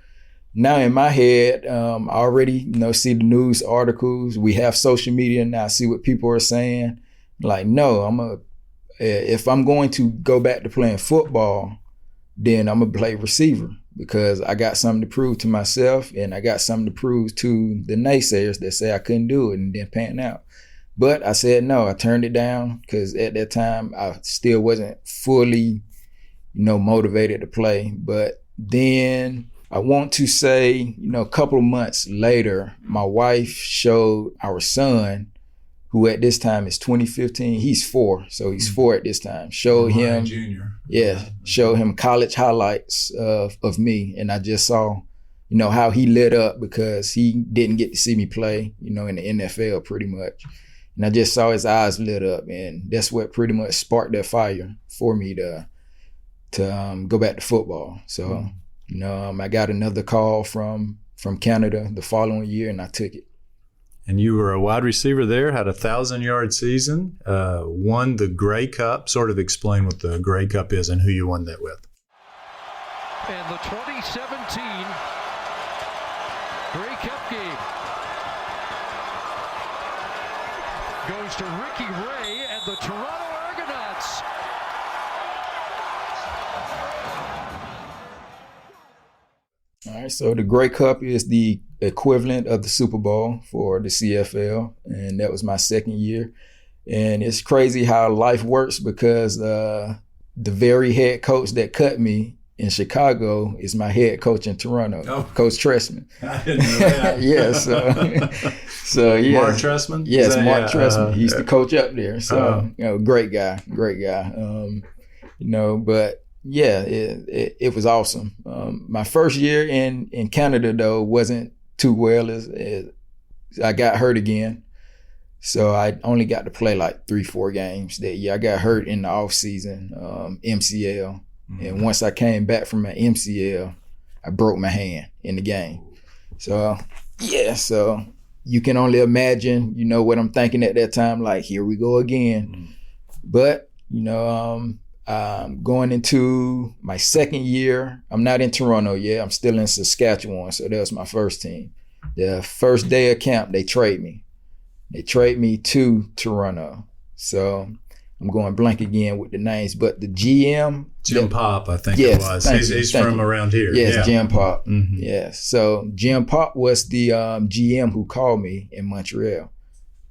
[SPEAKER 3] now in my head, I already, see the news articles. We have social media now. I see what people are saying. Like, no, if I'm going to go back to playing football, then I'm gonna play receiver, because I got something to prove to myself, and I got something to prove to the naysayers that say I couldn't do it and then pan out. But I said no. I turned it down because at that time I still wasn't fully, motivated to play. But then I want to say, a couple of months later, my wife showed our son who at this time is 2015. He's 4, so he's 4 at this time. Showed him,
[SPEAKER 1] junior.
[SPEAKER 3] Showed him college highlights of me, and I just saw, how he lit up because he didn't get to see me play, in the NFL pretty much. And I just saw his eyes lit up, and that's what pretty much sparked that fire for me to go back to football. So, I got another call from Canada the following year, and I took it.
[SPEAKER 1] And you were a wide receiver there, had a 1,000-yard season, won the Grey Cup. Sort of explain what the Grey Cup is and who you won that with.
[SPEAKER 2] And the 2017 Grey Cup game goes to Ricky Ray and the Toronto Argonauts.
[SPEAKER 3] All right, so the Grey Cup is the equivalent of the Super Bowl for the CFL, and that was my second year. And it's crazy how life works because the very head coach that cut me in Chicago is my head coach in Toronto, Coach Tressman.
[SPEAKER 1] I didn't know that.
[SPEAKER 3] Yeah, so yeah.
[SPEAKER 1] Mark Tressman?
[SPEAKER 3] Yes, Mark Tressman. He's the coach up there. So, great guy. But yeah, it was awesome. My first year in Canada, though, wasn't too well. As I got hurt again. So I only got to play like 3-4 games that year. I got hurt in the off season, MCL. Mm-hmm. And once I came back from my MCL, I broke my hand in the game. So you can only imagine, what I'm thinking at that time, like, here we go again. Mm-hmm. But, going into my second year, I'm not in Toronto yet. I'm still in Saskatchewan, so that was my first team. The first day of camp, they trade me. They trade me to Toronto. So I'm going blank again with the names, but the GM.
[SPEAKER 1] Jim Pop, I think it was. He's from around here.
[SPEAKER 3] Yes, Jim Pop.
[SPEAKER 1] Mm-hmm.
[SPEAKER 3] Yes. So Jim Pop was the GM who called me in Montreal.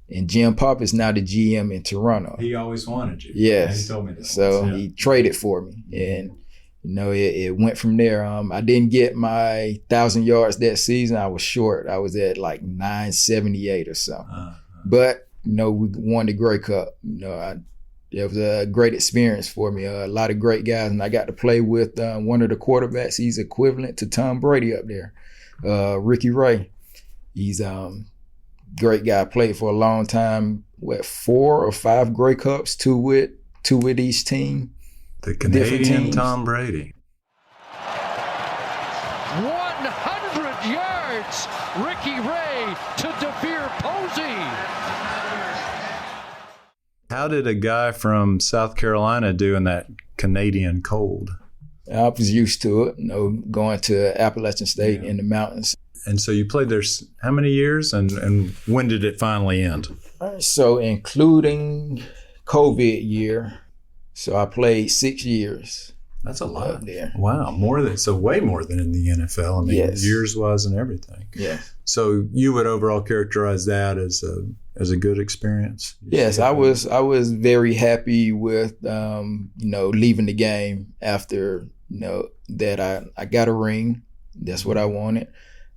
[SPEAKER 3] And Jim Pop is now the GM in Toronto.
[SPEAKER 1] He always wanted you.
[SPEAKER 3] Yes.
[SPEAKER 1] He told me that.
[SPEAKER 3] So he traded for me. And, it went from there. I didn't get my 1,000 yards that season. I was short. I was at like 978 or something. But, we won the Grey Cup. It was a great experience for me. A lot of great guys. And I got to play with one of the quarterbacks. He's equivalent to Tom Brady up there, Ricky Ray. He's great guy. Played for a long time. 4 or 5 Grey Cups, two with each team.
[SPEAKER 1] The Canadian Tom Brady.
[SPEAKER 2] 100 yards. Ricky Ray to Devere Posey.
[SPEAKER 1] How did a guy from South Carolina do in that Canadian cold?
[SPEAKER 3] I was used to it, going to Appalachian State in the mountains.
[SPEAKER 1] And so you played there how many years, and when did it finally end?
[SPEAKER 3] So including COVID year, so I played 6 years.
[SPEAKER 1] That's a lot.
[SPEAKER 3] There.
[SPEAKER 1] Wow, way more than in the NFL. I mean,
[SPEAKER 3] yes.
[SPEAKER 1] Years-wise and everything.
[SPEAKER 3] Yes.
[SPEAKER 1] So you would overall characterize that as a good experience?
[SPEAKER 3] Yes, I was very happy with leaving the game after that I got a ring. That's what I wanted.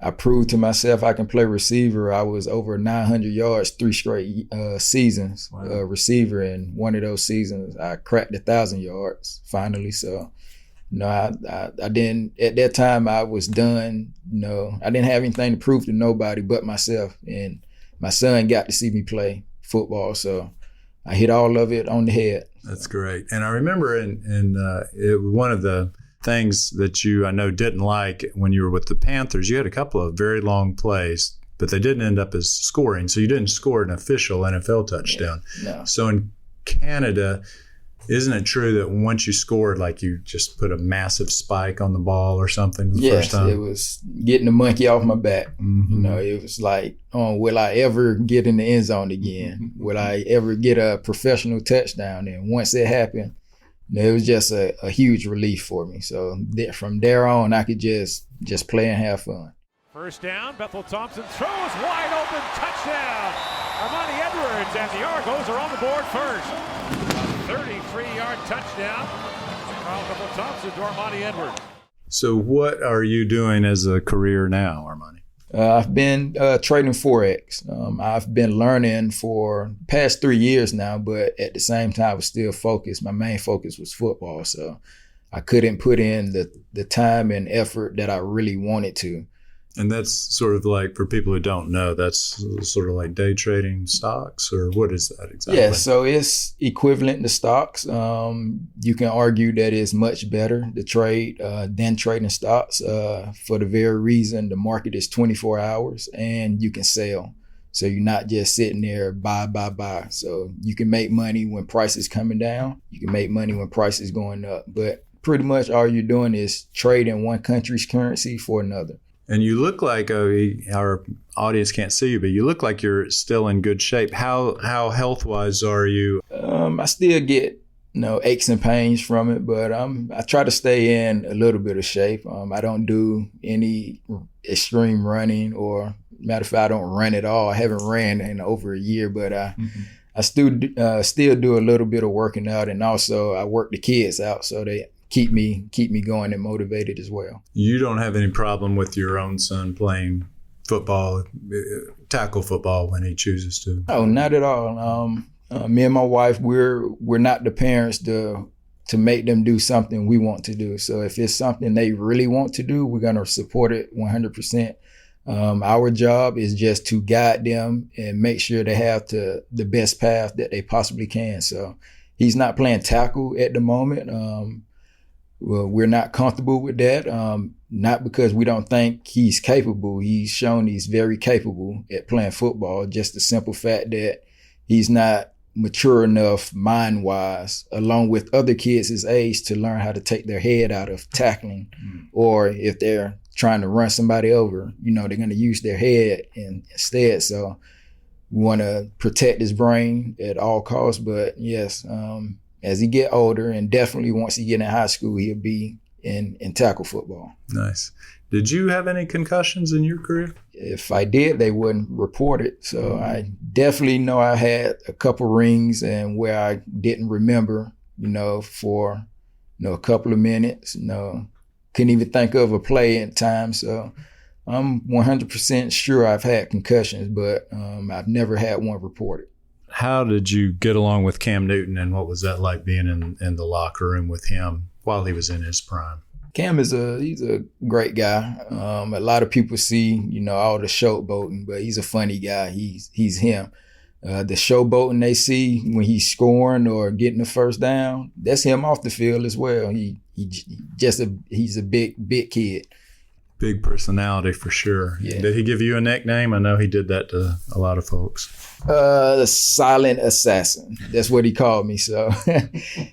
[SPEAKER 3] I proved to myself I can play receiver. I was over 900 yards 3 straight seasons, receiver. And one of those seasons, I cracked 1,000 yards finally. So, I didn't, at that time I was done. I didn't have anything to prove to nobody but myself. And my son got to see me play football. So I hit all of it on the head.
[SPEAKER 1] That's great. And I remember one of the things that I know didn't like when you were with the Panthers, you had a couple of very long plays, but they didn't end up as scoring. So you didn't score an official NFL touchdown.
[SPEAKER 3] No.
[SPEAKER 1] So in Canada, isn't it true that once you scored, like you just put a massive spike on the ball or something the first time?
[SPEAKER 3] Yes, it was getting the monkey off my back.
[SPEAKER 1] Mm-hmm.
[SPEAKER 3] It was like, will I ever get in the end zone again? Will I ever get a professional touchdown? And once it happened, it was just a huge relief for me. So from there on, I could just play and have fun.
[SPEAKER 7] First down, Bethel Thompson throws wide open, touchdown. Armanti Edwards and the Argos are on the board first. A 33-yard touchdown. Carl Bethel Thompson to Armanti Edwards.
[SPEAKER 1] So what are you doing as a career now, Armanti?
[SPEAKER 3] I've been trading Forex. I've been learning for the past 3 years now, but at the same time, I was still focused. My main focus was football, so I couldn't put in the time and effort that I really wanted to.
[SPEAKER 1] And that's sort of like, for people who don't know, that's sort of like day trading stocks, or what is that exactly?
[SPEAKER 3] Yeah, so it's equivalent to stocks. You can argue that it's much better to trade than trading stocks for the very reason the market is 24 hours and you can sell. So you're not just sitting there buy. So you can make money when prices coming down. You can make money when prices going up. But pretty much all you're doing is trading one country's currency for another.
[SPEAKER 1] And you look like, our audience can't see you, but you look like you're still in good shape. How health-wise are you?
[SPEAKER 3] I still get aches and pains from it, but I try to stay in a little bit of shape. I don't do any extreme running, or matter of fact, I don't run at all. I haven't ran in over a year, but I still do a little bit of working out, and also I work the kids out, so they keep me going and motivated as well. You
[SPEAKER 1] don't have any problem with your own son playing football, tackle football, when he chooses to?
[SPEAKER 3] Oh, not at all. Me and my wife, we're not the parents to make them do something we want to do. So if it's something they really want to do, we're gonna support it 100%. Our job is just to guide them and make sure they have the best path that they possibly can. So he's not playing tackle at the moment. Well, we're not comfortable with that, not because we don't think he's capable. He's shown he's very capable at playing football. Just the simple fact that he's not mature enough mind-wise, along with other kids his age, to learn how to take their head out of tackling. Or if they're trying to run somebody over, they're going to use their head instead. So we want to protect his brain at all costs. But yes, as he get older, and definitely once he get in high school, he'll be in tackle football.
[SPEAKER 1] Nice. Did you have any concussions in your career?
[SPEAKER 3] If I did, they wouldn't report it. So I definitely know I had a couple rings and where I didn't remember, for a couple of minutes. Couldn't even think of a play at times. So I'm 100% sure I've had concussions, but I've never had one reported.
[SPEAKER 1] How did you get along with Cam Newton, and what was that like being in the locker room with him while he was in his prime?
[SPEAKER 3] Cam he's a great guy. A lot of people see, all the showboating, but he's a funny guy. He's him. The showboating they see when he's scoring or getting the first down, that's him off the field as well. He's a big kid.
[SPEAKER 1] Big personality for sure.
[SPEAKER 3] Yeah.
[SPEAKER 1] Did he give you a nickname? I know he did that to a lot of folks.
[SPEAKER 3] The silent assassin. That's what he called me. So,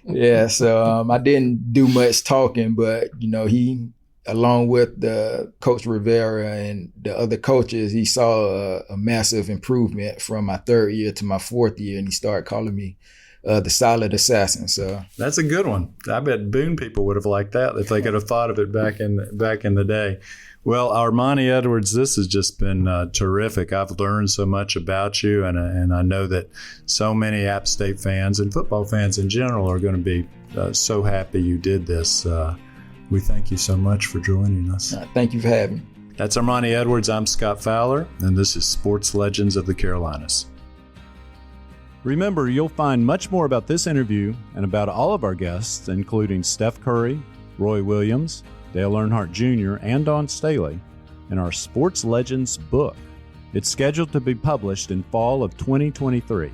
[SPEAKER 3] yeah. So I didn't do much talking, but he, along with the Coach Rivera and the other coaches, he saw a massive improvement from my third year to my fourth year, and he started calling me the silent assassin. So
[SPEAKER 1] that's a good one. I bet Boone people would have liked that if they could have thought of it back in the day. Well, Armanti Edwards, this has just been terrific. I've learned so much about you, and I know that so many App State fans and football fans in general are going to be so happy you did this. We thank you so much for joining us.
[SPEAKER 3] Thank you for having me.
[SPEAKER 1] That's Armanti Edwards. I'm Scott Fowler, and this is Sports Legends of the Carolinas.
[SPEAKER 5] Remember, you'll find much more about this interview and about all of our guests, including Steph Curry, Roy Williams, Dale Earnhardt Jr., and Don Staley, in our Sports Legends book. It's scheduled to be published in fall of 2023.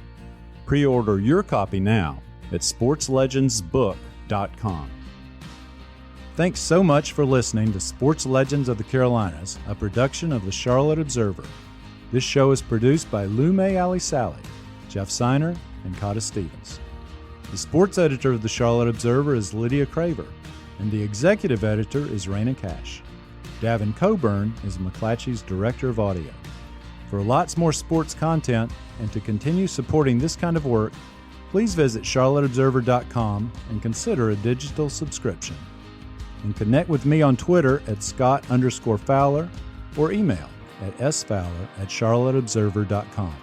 [SPEAKER 5] Pre-order your copy now at sportslegendsbook.com. Thanks so much for listening to Sports Legends of the Carolinas, a production of the Charlotte Observer. This show is produced by Lume Ali Sally, Jeff Seiner, and Cotta Stevens. The sports editor of the Charlotte Observer is Lydia Craver, and the executive editor is Raina Cash. Davin Coburn is McClatchy's director of audio. For lots more sports content and to continue supporting this kind of work, please visit charlotteobserver.com and consider a digital subscription. And connect with me on Twitter at Scott_Fowler or email at sfowler@charlotteobserver.com.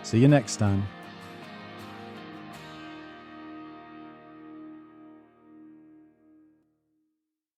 [SPEAKER 5] See you next time.